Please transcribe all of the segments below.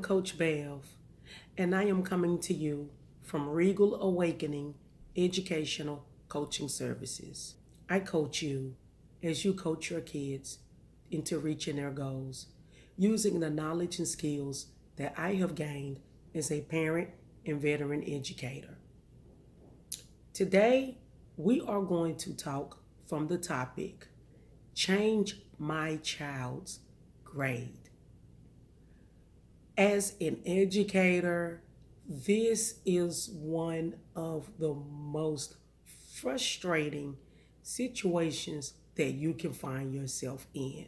Coach Bev, and I am coming to you from Regal Awakening Educational Coaching Services. I coach you as you coach your kids into reaching their goals using the knowledge and skills that I have gained as a parent and veteran educator. Today, we are going to talk from the topic Change My Child's Grade. As an educator, this is one of the most frustrating situations that you can find yourself in.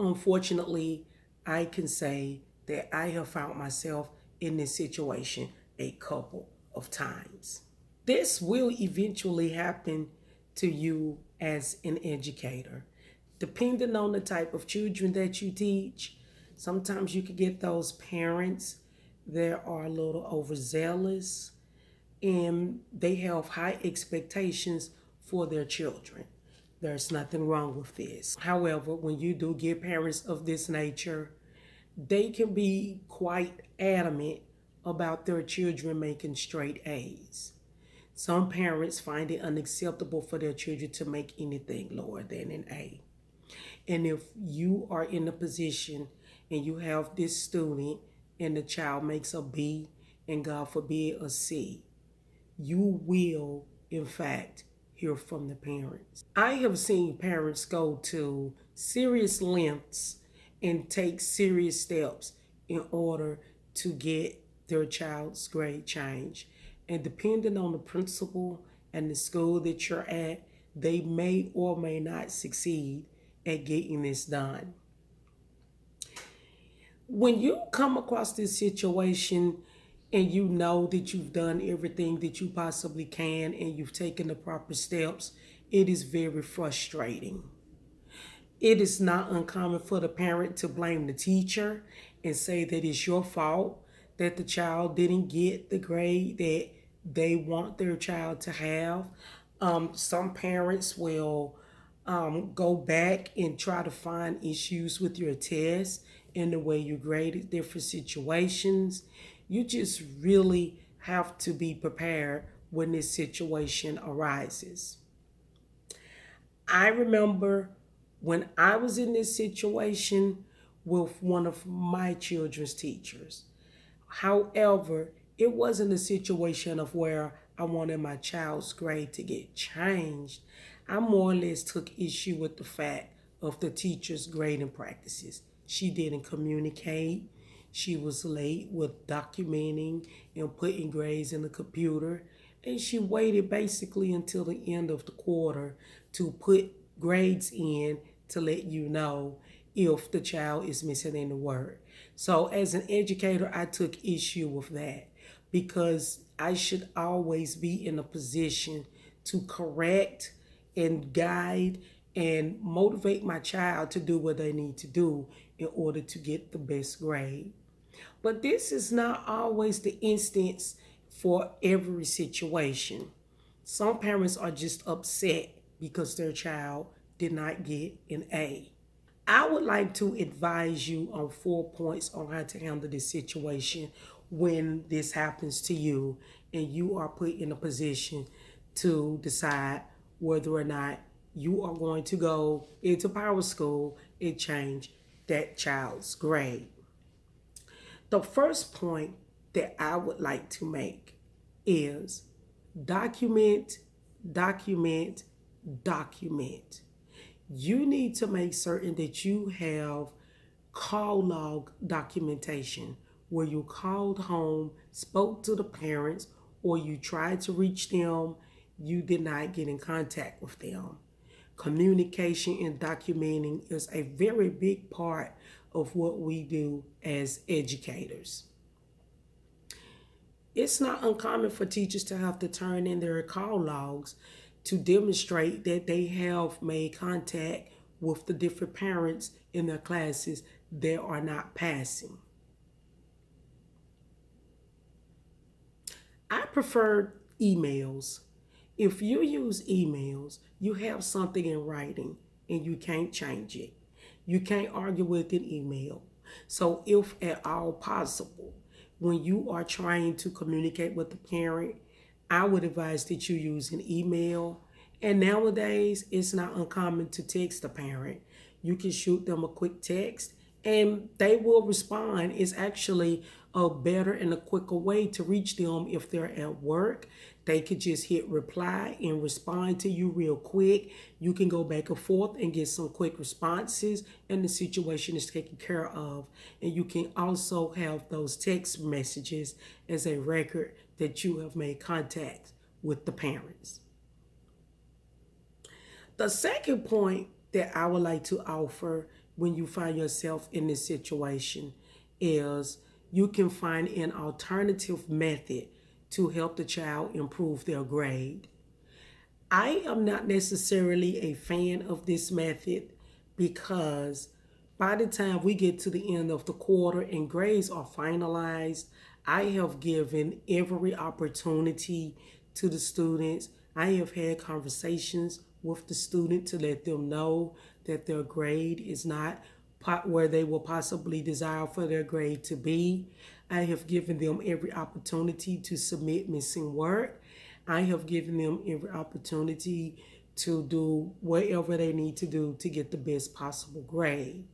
Unfortunately, I can say that I have found myself in this situation a couple of times. This will eventually happen to you as an educator. Depending on the type of children that you teach, sometimes you can get those parents that are a little overzealous and they have high expectations for their children. There's nothing wrong with this. However, when you do get parents of this nature, they can be quite adamant about their children making straight A's. Some parents find it unacceptable for their children to make anything lower than an A. And if you are in a position and you have this student and the child makes a B and God forbid a C, you will, in fact, hear from the parents. I have seen parents go to serious lengths and take serious steps in order to get their child's grade changed. And depending on the principal and the school that you're at, they may or may not succeed at getting this done. When you come across this situation and you know that you've done everything that you possibly can and you've taken the proper steps, it is very frustrating. It is not uncommon for the parent to blame the teacher and say that it's your fault that the child didn't get the grade that they want their child to have. Some parents will go back and try to find issues with your test and the way you graded different situations. You just really have to be prepared when this situation arises. I remember when I was in this situation with one of my children's teachers. However, it wasn't a situation of where I wanted my child's grade to get changed. I more or less took issue with the fact of the teacher's grading practices. She didn't communicate. She was late with documenting and putting grades in the computer. And she waited basically until the end of the quarter to put grades in to let you know if the child is missing any word. So as an educator, I took issue with that because I should always be in a position to correct and guide and motivate my child to do what they need to do in order to get the best grade. But this is not always the instance for every situation. Some parents are just upset because their child did not get an A. I would like to advise you on 4 points on how to handle this situation when this happens to you and you are put in a position to decide whether or not you are going to go into power school and change that child's grade. The first point that I would like to make is document, document, document. You need to make certain that you have call log documentation where you called home, spoke to the parents, or you tried to reach them, you did not get in contact with them. Communication and documenting is a very big part of what we do as educators. It's not uncommon for teachers to have to turn in their call logs to demonstrate that they have made contact with the different parents in their classes that are not passing. I prefer emails. If you use emails, you have something in writing and you can't change it. You can't argue with an email. So, if at all possible, when you are trying to communicate with the parent, I would advise that you use an email. And nowadays, it's not uncommon to text a parent. You can shoot them a quick text and they will respond. It's actually a better and a quicker way to reach them if they're at work. They could just hit reply and respond to you real quick. You can go back and forth and get some quick responses, and the situation is taken care of. And you can also have those text messages as a record that you have made contact with the parents. The second point that I would like to offer when you find yourself in this situation is you can find an alternative method to help the child improve their grade. I am not necessarily a fan of this method because by the time we get to the end of the quarter and grades are finalized, I have given every opportunity to the students. I have had conversations with the student to let them know that their grade is not where they will possibly desire for their grade to be. I have given them every opportunity to submit missing work. I have given them every opportunity to do whatever they need to do to get the best possible grade.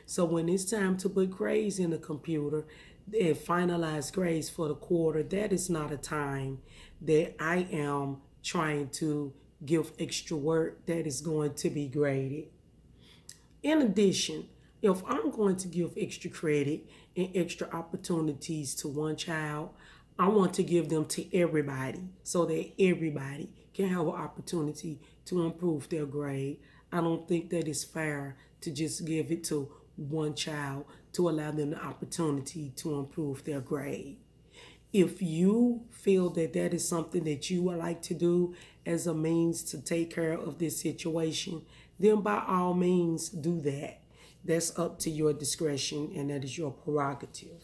So when it's time to put grades in the computer and finalize grades for the quarter, that is not a time that I am trying to give extra work that is going to be graded. In addition, if I'm going to give extra credit and extra opportunities to one child, I want to give them to everybody so that everybody can have an opportunity to improve their grade. I don't think that it's fair to just give it to one child to allow them the opportunity to improve their grade. If you feel that that is something that you would like to do as a means to take care of this situation, then by all means do that. That's up to your discretion and that is your prerogative.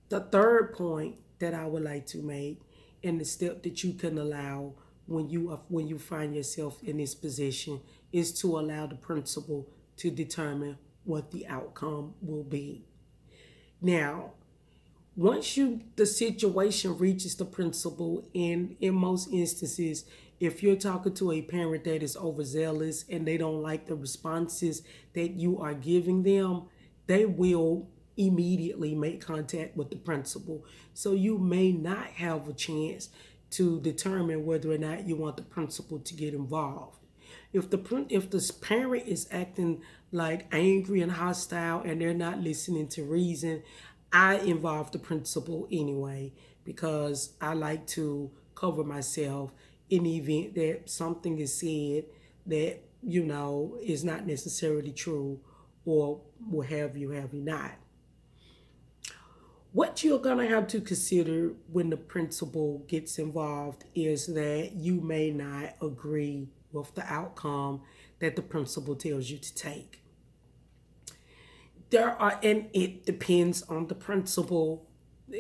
The third point that I would like to make and the step that you can allow when you find yourself in this position is to allow the principal to determine what the outcome will be. Now, once the situation reaches the principal, and in most instances, if you're talking to a parent that is overzealous and they don't like the responses that you are giving them, they will immediately make contact with the principal. So you may not have a chance to determine whether or not you want the principal to get involved. If the parent is acting like angry and hostile and they're not listening to reason, I involve the principal anyway because I like to cover myself in the event that something is said that is not necessarily true, or what have you not. What you're going to have to consider when the principal gets involved is that you may not agree with the outcome that the principal tells you to take. And it depends on the principal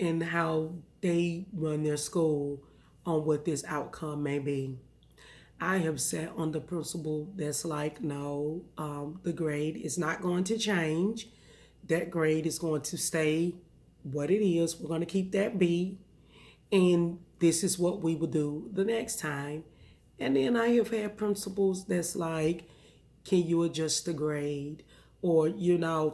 and how they run their school on what this outcome may be. I have sat on the principal that's like, no, the grade is not going to change. That grade is going to stay what it is. We're going to keep that B. And this is what we will do the next time. And then I have had principals that's like, can you adjust the grade? Or,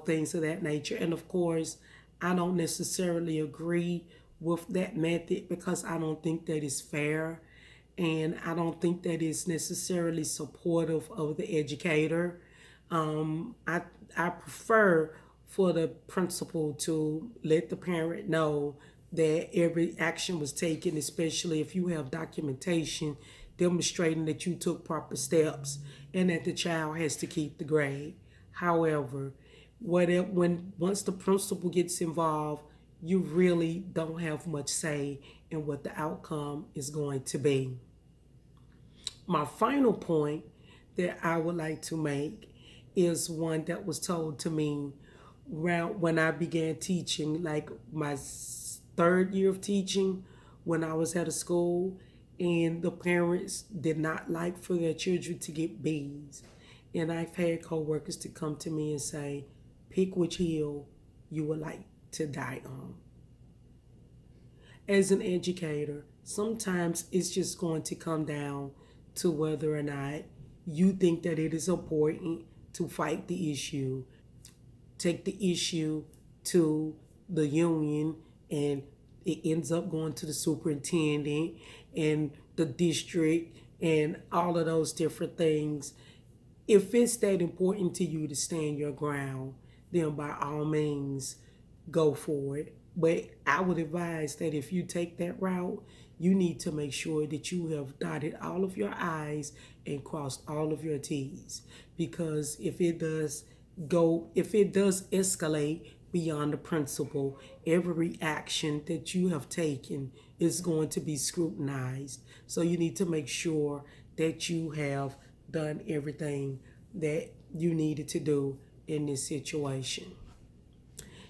things of that nature. And of course, I don't necessarily agree with that method because I don't think that is fair. And I don't think that is necessarily supportive of the educator. I prefer for the principal to let the parent know that every action was taken, especially if you have documentation demonstrating that you took proper steps and that the child has to keep the grade. However, once the principal gets involved, you really don't have much say in what the outcome is going to be. My final point that I would like to make is one that was told to me around when I began teaching, like my third year of teaching when I was at a school, and the parents did not like for their children to get B's. And I've had coworkers to come to me and say, pick which hill you would like to die on. As an educator, sometimes it's just going to come down to whether or not you think that it is important to fight the issue, take the issue to the union, and it ends up going to the superintendent and the district and all of those different things. If it's that important to you to stand your ground, then by all means, go for it. But I would advise that if you take that route, you need to make sure that you have dotted all of your I's and crossed all of your T's. Because if it does escalate beyond the principle, every action that you have taken is going to be scrutinized. So you need to make sure that you have done everything that you needed to do in this situation.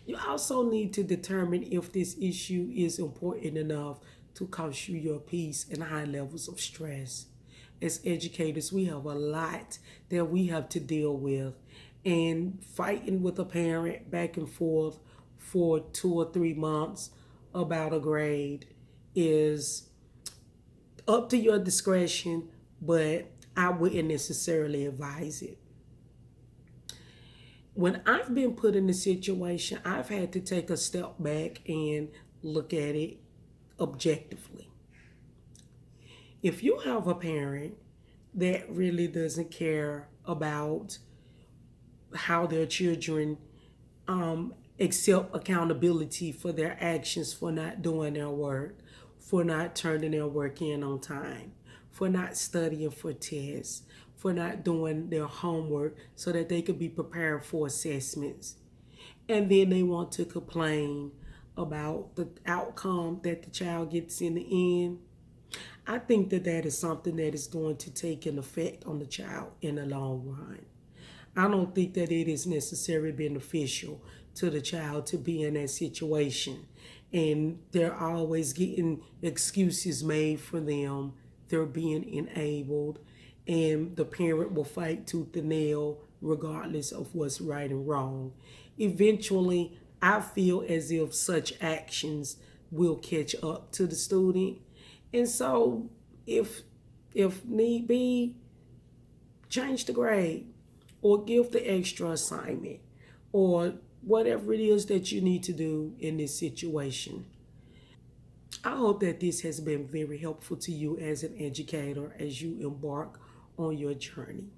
You also need to determine if this issue is important enough to cost you your peace and high levels of stress. As educators, we have a lot that we have to deal with, and fighting with a parent back and forth for 2 or 3 months about a grade is up to your discretion, but I wouldn't necessarily advise it. When I've been put in a situation, I've had to take a step back and look at it objectively. If you have a parent that really doesn't care about how their children accept accountability for their actions, for not doing their work, for not turning their work in on time, for not studying for tests, for not doing their homework so that they could be prepared for assessments, and then they want to complain about the outcome that the child gets in the end, I think that that is something that is going to take an effect on the child in the long run. I don't think that it is necessarily beneficial to the child to be in that situation. And they're always getting excuses made for them. They're being enabled. And the parent will fight tooth and nail regardless of what's right and wrong. Eventually, I feel as if such actions will catch up to the student. And so if need be, change the grade or give the extra assignment or whatever it is that you need to do in this situation. I hope that this has been very helpful to you as an educator as you embark on your journey.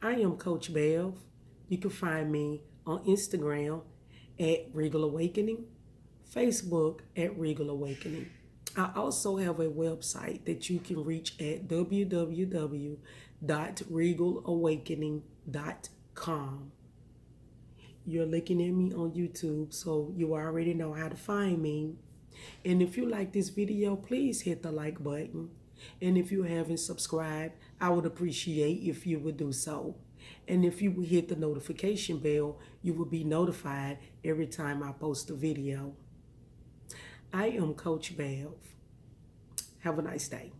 I am Coach Bev. You can find me on Instagram at Regal Awakening, Facebook at Regal Awakening. I also have a website that you can reach at www.regalawakening.com. You're looking at me on YouTube, so you already know how to find me. And if you like this video, please hit the like button. And if you haven't subscribed, I would appreciate if you would do so. And if you would hit the notification bell, you will be notified every time I post a video. I am Coach Bev. Have a nice day.